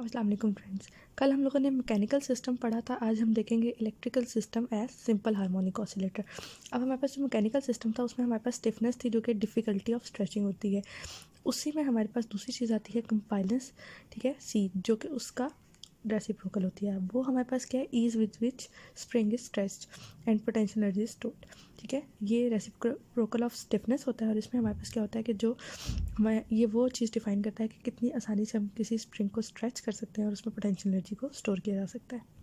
अस्सलाम वालेकुम फ्रेंड्स। कल हम लोगों ने मैकेनिकल सिस्टम पढ़ा था, आज हम देखेंगे electrical system as simple harmonic oscillator. अब हमारे पास जो मैकेनिकल सिस्टम था उसमें हमारे पास स्टिफनेस थी जो कि डिफ़िकल्टी ऑफ स्ट्रेचिंग होती है। उसी में हमारे पास दूसरी चीज़ आती है कंपाइलेंस, ठीक है, सी, जो कि उसका रेसिप्रोकल होती है। वो हमारे पास क्या है, ease with which spring is stretched and potential energy is stored, ठीक है। ये रेसिप्रोकल ऑफ स्टिफनेस होता है और इसमें हमारे पास क्या होता है कि जो हमें ये वो चीज़ डिफाइन करता है कि कितनी आसानी से हम किसी स्प्रिंग को स्ट्रेच कर सकते हैं और उसमें पोटेंशियल एनर्जी को स्टोर किया जा सकता है।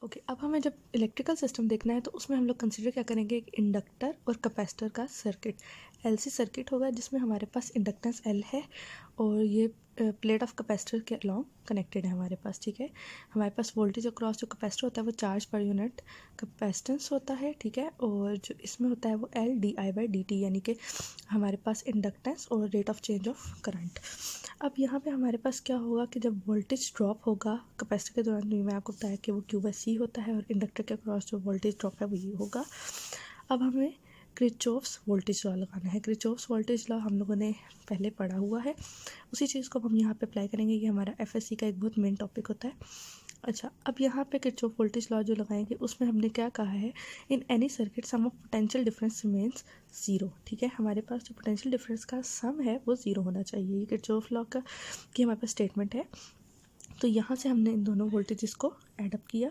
ओके, अब हमें जब इलेक्ट्रिकल सिस्टम देखना है तो उसमें हम लोग कंसिडर क्या करेंगे, एक इंडक्टर और कैपेसिटर का सर्किट। एलसी सर्किट होगा जिसमें हमारे पास इंडक्टेंस एल है और ये प्लेट ऑफ कैपेसिटर के अलॉन्ग कनेक्टेड है हमारे पास, ठीक है। हमारे पास वोल्टेज अक्रॉस जो कैपेसिटर होता है वो चार्ज पर यूनिट कैपेसिटेंस होता है, ठीक है। और जो इसमें होता है वो L D I by D T, यानी कि हमारे पास इंडक्टेंस और rate of change of current. अब यहाँ पे हमारे पास क्या होगा कि जब वोल्टेज ड्रॉप होगा कैपेसिटर के दौरान, मैं आपको बताया कि वो क्यू बाई सी होता है और इंडक्टर के अक्रॉस जो वोल्टेज ड्रॉप है वो ये होगा। अब हमें किरचॉफ्स वोल्टेज लॉ लगाना है। किरचॉफ्स वोल्टेज लॉ हम लोगों ने पहले पढ़ा हुआ है, उसी चीज़ को हम यहाँ पे अप्लाई करेंगे। ये हमारा एफएससी का एक बहुत मेन टॉपिक होता है। अच्छा, अब यहाँ पे किरचॉफ वोल्टेज लॉ जो लगाएंगे उसमें हमने क्या कहा है, in any circuit sum of potential difference remains zero, ठीक है। हमारे पास जो पोटेंशियल डिफरेंस का सम है वो ज़ीरो होना चाहिए। ये किरचॉफ लॉ का की हमारे पास स्टेटमेंट है। तो यहाँ से हमने इन दोनों वोल्टेजेस को एडअप किया।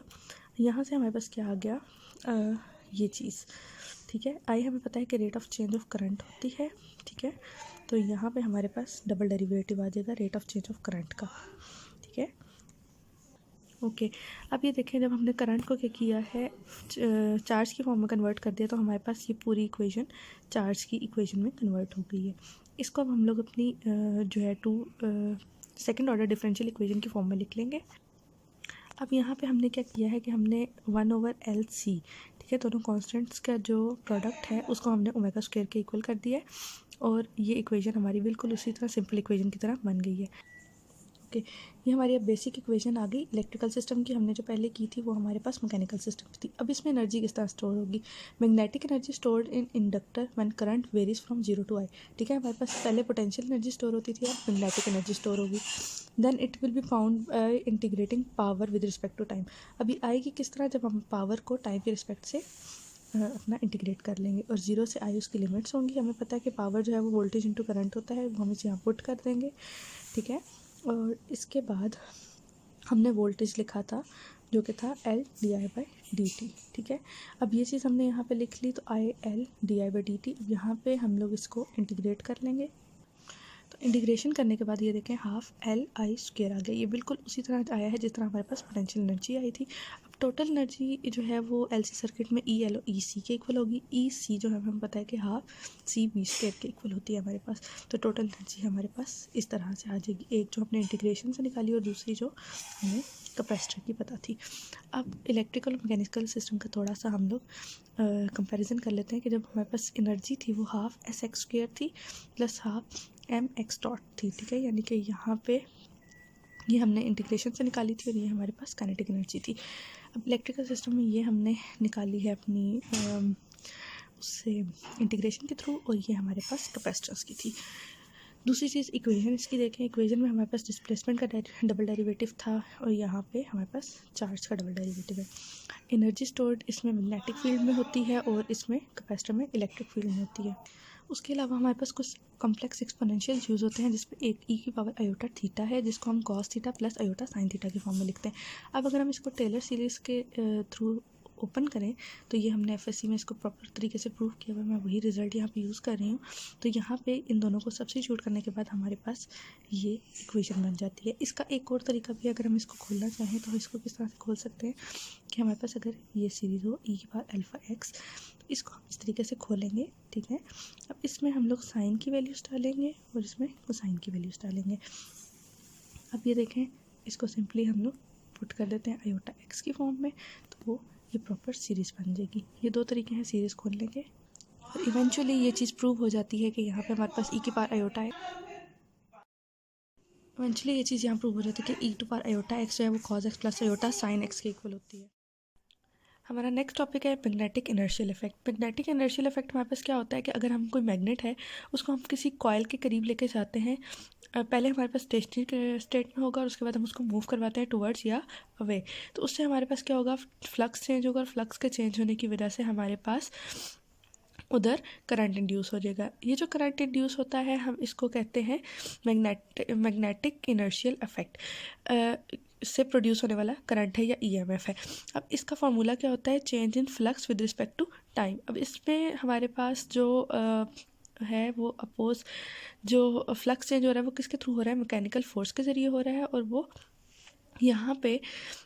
यहाँ से हमारे पास क्या आ गया, ये चीज़, ठीक है। आई हमें पता है कि rate of change of current होती है, ठीक है। तो यहाँ पे हमारे पास डबल डेरिवेटिव आ जाएगा rate of change of current का, ठीक है। ओके, अब ये देखें, जब हमने करंट को क्या किया है, चार्ज की फॉर्म में कन्वर्ट कर दिया तो हमारे पास ये पूरी इक्वेशन चार्ज की इक्वेशन में कन्वर्ट हो गई है। इसको अब हम लोग अपनी जो है सेकंड ऑर्डर डिफरेंशियल इक्वेशन की फॉर्म में लिख लेंगे। अब यहाँ पे हमने क्या किया है कि हमने 1/LC, ठीक है, दोनों कॉन्स्टेंट्स का जो प्रोडक्ट है उसको हमने ओमेगा स्क्वायर के इक्वल कर दिया है और ये इक्वेशन हमारी बिल्कुल उसी तरह सिंपल इक्वेशन की तरह बन गई है। ओके, ये हमारी अब बेसिक इक्वेशन आ गई इलेक्ट्रिकल सिस्टम की। हमने जो पहले की थी वो हमारे पास मैकेनिकल सिस्टम की थी। अब इसमें एनर्जी किस तरह स्टोर होगी, magnetic energy stored in inductor when current varies from 0 to I, ठीक है। हमारे पास पहले पोटेंशियल एनर्जी स्टोर होती थी, अब मैग्नेटिक एनर्जी स्टोर होगी। Then it will be found integrating power with respect to time. अभी आएगी किस तरह, जब हम पावर को टाइम के रिस्पेक्ट से अपना इंटीग्रेट कर लेंगे और 0 से I उसकी लिमिट्स होंगी। हमें पता है कि पावर जो है वो वोल्टेज इंटू करंट होता है, वो हम इसे यहाँ पुट कर देंगे, ठीक है। और इसके बाद हमने वोल्टेज लिखा था जो कि था L D I by D T, ठीक है। अब ये चीज़ हमने यहाँ पे लिख ली, तो I L D I by D T. अब यहाँ पे हम लोग इसको इंटीग्रेट कर लेंगे। तो इंटीग्रेशन करने के बाद ये देखें हाफ एल आई स्क्वायर आ गया। ये बिल्कुल उसी तरह आया है जिस तरह हमारे पास पोटेंशियल एनर्जी आई थी। अब टोटल एनर्जी जो है वो एलसी सर्किट में ई एल ओ ई सी के इक्वल होगी। ई सी जो है हमें पता है कि हाफ सी वी स्क्वायर के इक्वल होती है हमारे पास। तो टोटल एनर्जी हमारे पास इस तरह से आ जाएगी, एक जो हमने इंटीग्रेशन से निकाली और दूसरी जो हमें कैपेसिटर की पता थी। अब इलेक्ट्रिकल और मैकेनिकल सिस्टम का थोड़ा सा हम लोग कंपैरिजन कर लेते हैं कि जब हमारे पास एनर्जी थी वो हाफ एस एक्स स्क्वायर थी plus half m x dot थी, ठीक है। यानी कि यहाँ पे ये हमने इंटीग्रेशन से निकाली थी और ये हमारे पास काइनेटिक एनर्जी थी। अब इलेक्ट्रिकल सिस्टम में ये हमने निकाली है अपनी उससे इंटीग्रेशन के थ्रू और ये हमारे पास कैपेसिटेंस की थी। दूसरी चीज़ इक्वेशन इसकी देखें, इक्वेशन में हमारे पास डिस्प्लेसमेंट का डबल डेरिवेटिव था और यहाँ पे हमारे पास चार्ज का डबल डेरिवेटिव है। एनर्जी स्टोर्ड इसमें मैग्नेटिक फील्ड में होती है और इसमें कैपेसिटर में इलेक्ट्रिक फील्ड में होती है। उसके अलावा हमारे पास कुछ कॉम्प्लेक्स एक्सपोनेंशियल यूज़ होते हैं जिसमें एक ई की पावर आयोटा थीटा है जिसको हम cos theta plus iota sine theta की फॉर्म में लिखते हैं। अब अगर हम इसको टेलर सीरीज़ के थ्रू ओपन करें तो ये हमने एफएससी में इसको प्रॉपर तरीके से प्रूव किया हुआ है। मैं वही रिजल्ट यहाँ पे यूज़ कर रही हूँ। तो यहाँ पे इन दोनों को सब्स्टिट्यूट करने के बाद हमारे पास ये इक्वेशन बन जाती है। इसका एक और तरीका भी, अगर हम इसको खोलना चाहें तो इसको किस तरह से खोल सकते हैं कि हमारे पास अगर ये सीरीज़ हो ई की पावर अल्फ़ा एक्स, तो इसको हम इस तरीके से खोलेंगे, ठीक है। अब इसमें हम लोग साइन की वैल्यूज़ डालेंगे और इसमें कोसाइन की वैल्यूज़ डालेंगे। अब ये देखें, इसको सिंपली हम लोग पुट कर देते हैं आयोटा एक्स की फॉर्म में, तो वो ये प्रॉपर सीरीज़ बन जाएगी। ये दो तरीके हैं सीरीज़ खोलने के और इवेंचुअली ये चीज़ प्रूव हो जाती है कि यहाँ पे हमारे पास ई की पावर आयोटा है। इवेंचुअली ये चीज़ यहाँ प्रूव हो जाती है कि ई टू पावर आयोटा एक्स जो है वो cos x plus iota sine x के इक्वल होती है। हमारा नेक्स्ट टॉपिक है magnetic inertial effect. Magnetic inertial effect हमारे पास क्या होता है कि अगर हम कोई मैग्नेट है उसको हम किसी कॉइल के करीब लेके जाते हैं, पहले हमारे पास स्टेशनरी स्टेट में होगा और उसके बाद हम उसको मूव करवाते हैं टुवर्ड्स या अवे, तो उससे हमारे पास क्या होगा, फ्लक्स चेंज होगा और फ्लक्स के चेंज होने की वजह से हमारे पास उधर करंट इंड्यूस हो जाएगा। ये जो करंट इंड्यूस होता है हम इसको कहते हैं मैग्नेटिक इनर्शियल इफेक्ट। से प्रोड्यूस होने वाला करंट है या ईएमएफ है। अब इसका फार्मूला क्या होता है, change in flux with respect to time. अब इसमें हमारे पास जो है वो अपोज जो फ्लक्स चेंज हो रहा है वो किसके थ्रू हो रहा है, मैकेनिकल फोर्स के ज़रिए हो रहा है, और वो यहाँ पे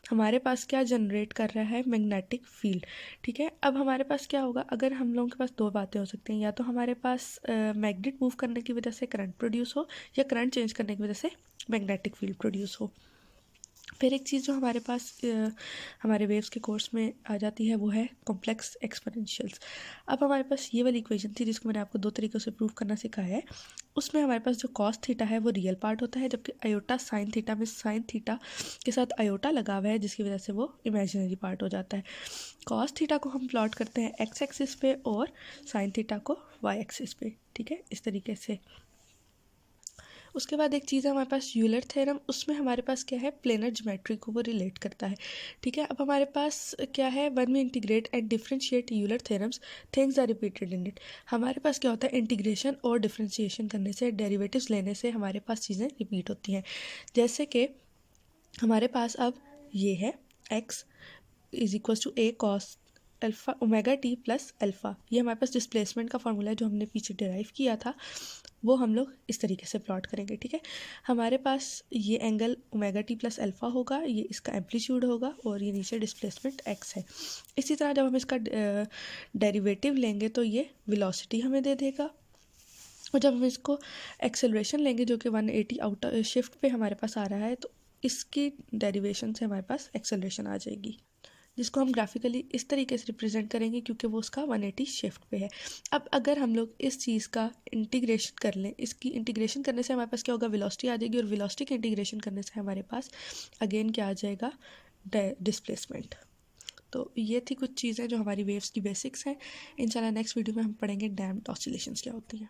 हमारे पास क्या जनरेट कर रहा है, मैग्नेटिक फील्ड। ठीक है, अब हमारे पास क्या होगा, अगर हम लोगों के पास दो बातें हो सकती हैं, या तो हमारे पास मैग्नेट मूव करने की वजह से करंट प्रोड्यूस हो, या करंट चेंज करने की वजह से मैग्नेटिक फील्ड प्रोड्यूस हो। फिर एक चीज़ जो हमारे पास हमारे वेव्स के कोर्स में आ जाती है वो है कॉम्प्लेक्स एक्सपोनेंशियल्स। अब हमारे पास ये वाली इक्वेशन थी जिसको मैंने आपको दो तरीक़ों से प्रूव करना सिखाया है। उसमें हमारे पास जो कॉस थीटा है वो रियल पार्ट होता है, जबकि आयोटा साइन थीटा में साइन थीटा के साथ आयोटा लगा हुआ है जिसकी वजह से वो इमेजिनरी पार्ट हो जाता है। कॉस थीटा को हम प्लॉट करते हैं एक्स एक्सिस पे और साइन थीटा को वाई एक्सिस पे। ठीक है, इस तरीके से। उसके बाद एक चीज़ है हमारे पास यूलर थ्योरम, उसमें हमारे पास क्या है, प्लेनर ज्योमेट्री को वो रिलेट करता है। ठीक है, अब हमारे पास क्या है, when we integrate and differentiate Euler theorems things are repeated in it. हमारे पास क्या होता है, इंटीग्रेशन और डिफ्रेंशिएशन करने से, डेरिवेटिव्स लेने से हमारे पास चीज़ें रिपीट होती हैं। जैसे कि हमारे पास अब ये है x is equal to a cos alpha omega t plus alpha, ये हमारे पास डिस्प्लेसमेंट का फॉर्मूला है जो हमने पीछे डिराइव किया था, वो हम लोग इस तरीके से प्लॉट करेंगे। ठीक है, हमारे पास ये angle omega t plus alpha होगा, ये इसका एम्पलीट्यूड होगा, और ये नीचे डिस्प्लेसमेंट x है। इसी तरह जब हम इसका डेरिवेटिव लेंगे तो ये वेलोसिटी हमें दे देगा, और जब हम इसको एक्सेलरेशन लेंगे जो कि 180 आउटर शिफ्ट पे हमारे पास आ रहा है, तो इसकी डेरिवेशन से हमारे पास एक्सेलरेशन आ जाएगी, जिसको हम ग्राफिकली इस तरीके से रिप्रेजेंट करेंगे क्योंकि वो उसका 180 शिफ्ट पे है। अब अगर हम लोग इस चीज़ का इंटीग्रेशन कर लें, इसकी इंटीग्रेशन करने से हमारे पास क्या होगा, वेलोसिटी आ जाएगी, और वेलोसिटी के इंटीग्रेशन करने से हमारे पास अगेन क्या आ जाएगा, डिस्प्लेसमेंट। तो ये थी कुछ चीज़ें जो हमारी वेव्स की बेसिक्स हैं। इंशाल्लाह नेक्स्ट वीडियो में हम पढ़ेंगे डैम्प्ड ऑसिलेशंस क्या होती हैं।